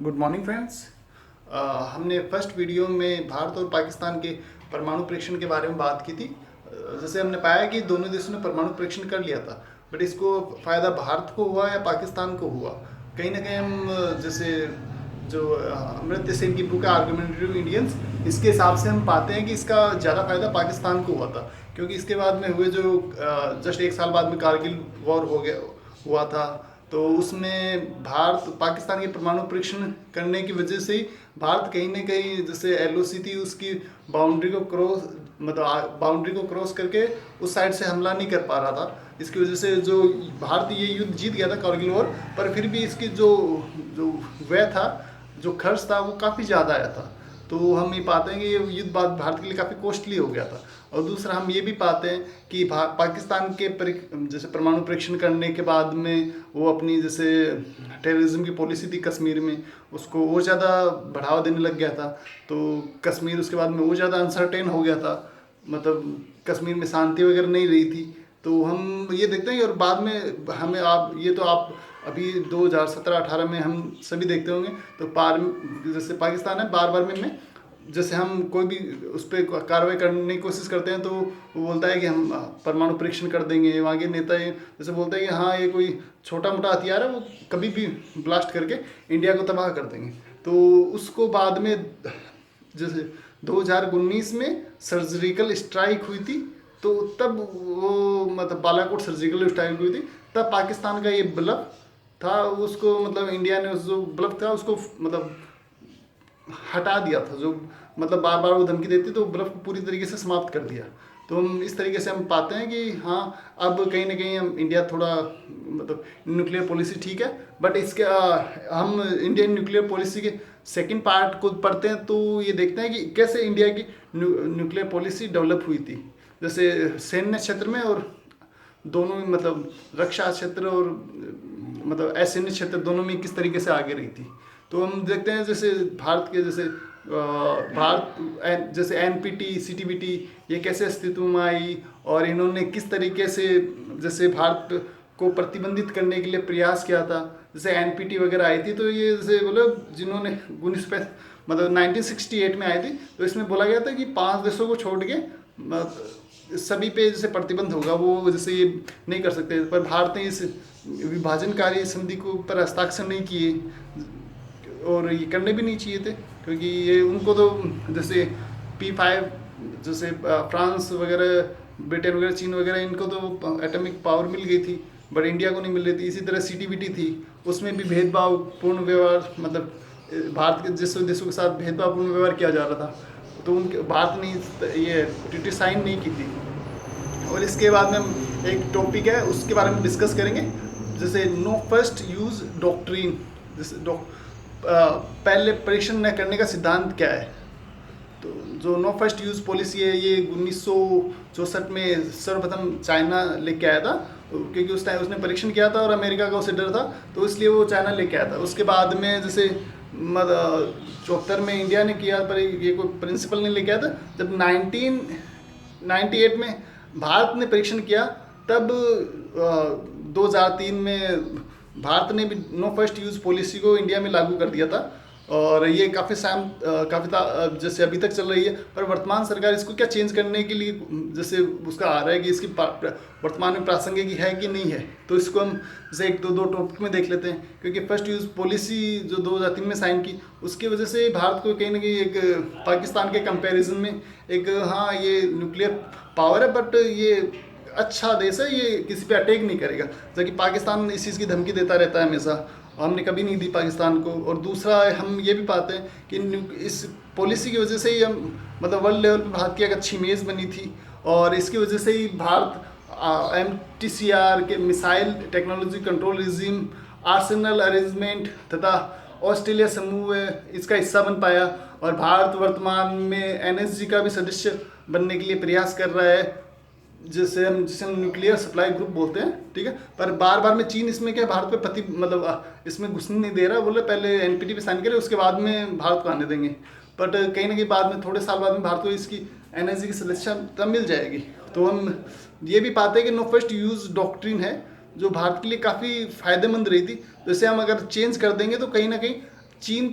Good morning friends. हमने first video में भारत और पाकिस्तान के परमाणु परीक्षण के बारे में बात की थी। जैसे हमने पाया कि दोनों देशों ने परमाणु परीक्षण कर लिया था, बट इसको फ़ायदा भारत को हुआ या पाकिस्तान को हुआ। कहीं ना कहीं हम जैसे जो अमर्त्य सेन की बुक है आर्गुमेंटेटिव इंडियंस, इसके हिसाब से हम पाते हैं कि इसका ज़्यादा फायदा पाकिस्तान को हुआ था, क्योंकि इसके बाद में हुए जो जस्ट एक साल बाद में कारगिल वॉर हुआ था, तो उसमें भारत पाकिस्तान के परमाणु परीक्षण करने की वजह से ही भारत कहीं ना कहीं जैसे एलओसी थी उसकी बाउंड्री को क्रॉस करके उस साइड से हमला नहीं कर पा रहा था। इसकी वजह से जो भारत ये युद्ध जीत गया था कारगिल वॉर, पर फिर भी इसकी जो जो व्यय था, जो खर्च था, वो काफ़ी ज़्यादा आया था। तो हम ये पाते हैं कि ये युद्ध भारत के लिए काफ़ी कॉस्टली हो गया था। और दूसरा हम ये भी पाते हैं कि पाकिस्तान के जैसे परमाणु परीक्षण करने के बाद में वो अपनी जैसे टेररिज्म की पॉलिसी थी कश्मीर में, उसको और ज़्यादा बढ़ावा देने लग गया था। तो कश्मीर उसके बाद में और ज़्यादा अनसर्टेन हो गया था, मतलब कश्मीर में शांति वगैरह नहीं रही थी। तो हम ये देखते हैं, और बाद में हमें आप अभी 2017-18 में हम सभी देखते होंगे, तो जैसे पाकिस्तान है बार बार में जैसे हम कोई भी उस पर कार्रवाई करने की कोशिश करते हैं तो वो बोलता है कि हम परमाणु परीक्षण कर देंगे। वहाँ के नेता ये जैसे बोलते हैं कि हाँ ये कोई छोटा मोटा हथियार है, वो कभी भी ब्लास्ट करके इंडिया को तबाह कर देंगे। तो उसको बाद में जैसे 2019 में सर्जिकल स्ट्राइक हुई थी, तो तब वो मतलब बालाकोट सर्जिकल स्ट्राइक हुई थी, तब पाकिस्तान का ये ब्लफ था, उसको मतलब इंडिया ने जो ब्लफ था उसको मतलब हटा दिया था। जो मतलब बार बार वो धमकी देती तो ब्लफ को पूरी तरीके से समाप्त कर दिया। तो हम इस तरीके से हम पाते हैं कि हाँ अब कहीं ना कहीं हम इंडिया थोड़ा मतलब न्यूक्लियर पॉलिसी ठीक है, बट इसके हम इंडियन न्यूक्लियर पॉलिसी के सेकंड पार्ट को पढ़ते हैं तो ये देखते हैं कि कैसे इंडिया की न्यूक्लियर पॉलिसी डेवलप हुई थी। जैसे सैन्य क्षेत्र में और दोनों में मतलब रक्षा क्षेत्र और मतलब असैन्य क्षेत्र दोनों में किस तरीके से आगे रही थी। तो हम देखते हैं जैसे भारत के जैसे एनपीटी सीटीबीटी ये कैसे अस्तित्व में आई, और इन्होंने किस तरीके से जैसे भारत को प्रतिबंधित करने के लिए प्रयास किया था। जैसे एनपीटी वगैरह आई थी, तो ये जैसे मतलब जिन्होंने 1968 में आई थी, तो इसमें बोला गया था कि 5 देशों को छोड़ के सभी पे जैसे प्रतिबंध होगा, वो जैसे ये नहीं कर सकते। पर भारत ने इस विभाजनकारी संधि को पर हस्ताक्षर नहीं किए, और ये करने भी नहीं चाहिए थे, क्योंकि ये उनको तो जैसे P5 जैसे फ्रांस वगैरह, ब्रिटेन वगैरह, चीन वगैरह, इनको तो एटॉमिक पावर मिल गई थी, बट इंडिया को नहीं मिल रही थी। इसी तरह सीटीबीटी थी, उसमें भी भेदभावपूर्ण व्यवहार मतलब भारत के जिस देशों के साथ भेदभावपूर्ण व्यवहार किया जा रहा था, तो उनके भारत ने ये ट्रीटी साइन नहीं की थी। और इसके बाद में हम एक टॉपिक है उसके बारे में डिस्कस करेंगे, जैसे नो फर्स्ट यूज डॉक्ट्रिन। जैसे पहले परीक्षण न करने का सिद्धांत क्या है। तो जो नो फर्स्ट यूज पॉलिसी है, ये 1964 में सर्वप्रथम चाइना लेके आया था, क्योंकि उस टाइम उसने परीक्षण किया था और अमेरिका का उसे डर था, तो इसलिए वो चाइना लेके आया था। उसके बाद में जैसे 74 में इंडिया ने किया, पर ये कोई प्रिंसिपल नहीं लेके आया था। जब 1998 में भारत ने परीक्षण किया, तब 2003 में भारत ने भी नो फर्स्ट यूज़ पॉलिसी को इंडिया में लागू कर दिया था, और ये काफ़ी जैसे अभी तक चल रही है। पर वर्तमान सरकार इसको क्या चेंज करने के लिए जैसे उसका आ रहा है कि इसकी वर्तमान में प्रासंगिक है कि नहीं है। तो इसको हम जैसे एक दो टॉपिक में देख लेते हैं, क्योंकि फर्स्ट यूज़ पॉलिसी जो 2003 में साइन की, उसकी वजह से भारत को कहीं ना कहीं एक पाकिस्तान के कंपेरिजन में एक हाँ ये न्यूक्लियर पावर है, बट ये अच्छा देश है, ये किसी पे अटैक नहीं करेगा। जबकि पाकिस्तान इस चीज़ की धमकी देता रहता है हमेशा, हमने कभी नहीं दी पाकिस्तान को। और दूसरा हम ये भी पाते हैं कि इस पॉलिसी की वजह से ही हम मतलब वर्ल्ड लेवल पे भारत की एक अच्छी इमेज बनी थी, और इसकी वजह से ही भारत MTCR के missile technology control regime, Arsenal arrangement तथा ऑस्ट्रेलिया समूह इसका हिस्सा बन पाया, और भारत वर्तमान में NSG का भी सदस्य बनने के लिए प्रयास कर रहा है, जिसे हम न्यूक्लियर सप्लाई ग्रुप बोलते हैं, ठीक है। पर बार बार में चीन इसमें क्या भारत पे मतलब इसमें घुसने नहीं दे रहा, बोले पहले NPT पे साइन करे, उसके बाद में भारत को आने देंगे। बट कहीं ना कहीं बाद में थोड़े साल बाद में भारत को इसकी NSG की सदस्यता मिल जाएगी। तो हम ये भी पाते हैं कि नो फर्स्ट यूज डॉक्ट्रिन है, जो भारत के लिए काफ़ी फायदेमंद रही थी। तो इसे हम अगर चेंज कर देंगे तो कहीं ना कहीं चीन